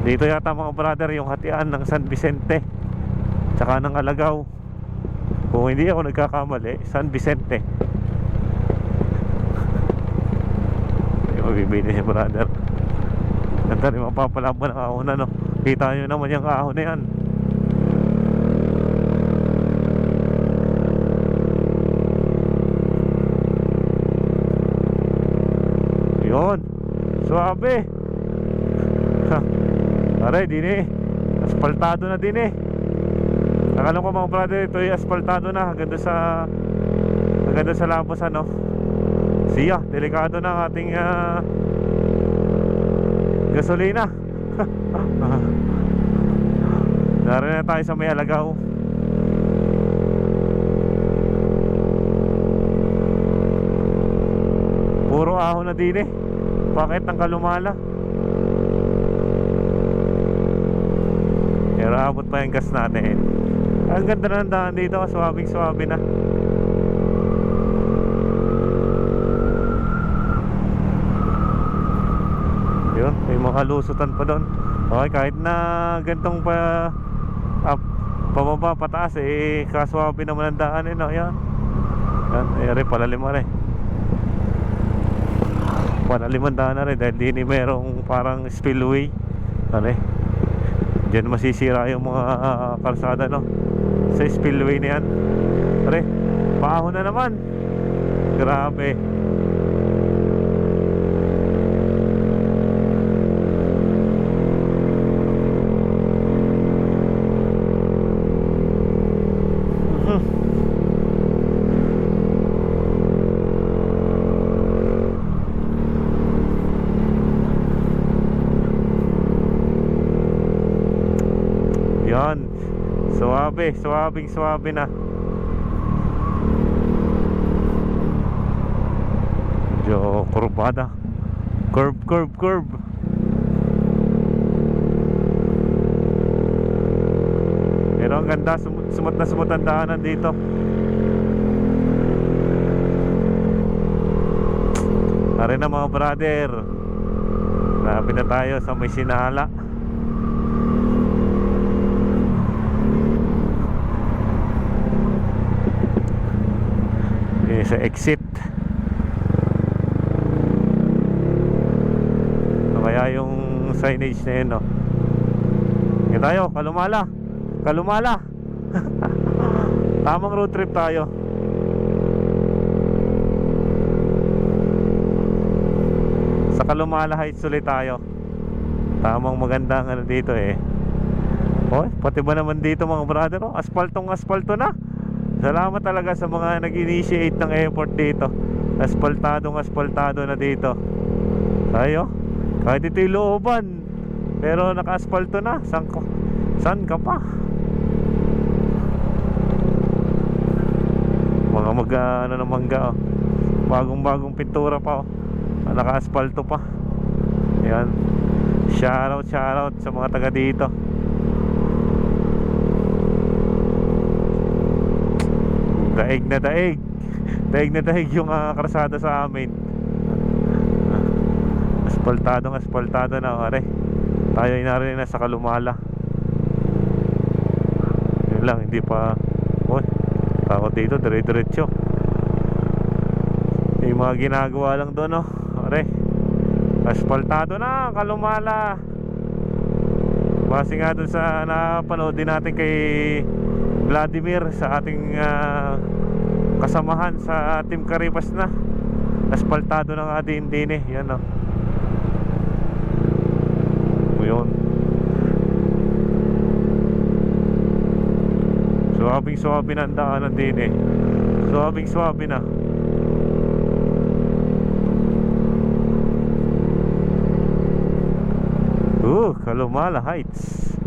Dito yata mga brother yung hatian ng San Vicente tsaka ng Alagao. Kung hindi ako nagkakamali, San Vicente. Yung bibili si brother. Ganda rin mapapalaban ng ahon na, no? Kita nyo naman yung ahon na yan. Yun, suabe. Aray, din eh, aspaltado na din eh. Akala ko mga brother, ito ay aspaltado na hanggang sa Labos, ano. Siya, delikado na ang ating gasolina. Naroon na tayo sa may Alagao. Puro ahon na din eh. Bakit ang kalumala? Pero abot pa yung gas natin. Ang ganda na ng daan dito, swabing swabe na. Yun, may mga lusutan pa doon. Okay, kahit na gantong pababa pataas eh, kaswabe naman ang daan eh, no? Yan, yan, palalim na rin. Palalim ang daan na rin dahil di merong parang spillway. Ano eh, diyan masisira yung mga kalsada, no? Sa spillway na yan. Pare, paahon na naman. Grabe. Yan, suwabing na. Medyo kurbada. Curve. Pero ang ganda, sumut na sumut ang daanan dito. Tara na mga brother, lapit na tayo sa may Sinala. Sa exit. So, kaya yung signage na yun, no? Yan tayo, Kalumala. Tamang road trip tayo. Sa Kalumala Heights ulit tayo. Tamang magandang ano dito eh. Oh, pati ba naman dito mga brother, oh? Asfalto na. Salamat talaga sa mga nag-initiate ng effort dito. Asfaltado na dito. Tayo, kahit ito'y looban, pero naka-asfalto na. San ka pa? Mga ano na mangga, oh. Bagong pintura pa, oh. Naka-asfalto pa. Yan. Shoutout sa mga taga dito. Daig na daig yung karsada sa amin. Asfaltado na, pare. Tayo ay narin na sa Kalumala. Yun lang, hindi pa. Oh, takot dito, dire-diretso. May mga ginagawa lang doon, no? Pare, asfaltado na, Kalumala. Base nga doon sa napanood din natin kay Vladimir sa ating kasamahan sa Team Karipas na. Asfaltado ng ating din eh. Yan, no? Yun. Suwabing na ang daanan din eh. Suwabing na. Kalumala Heights.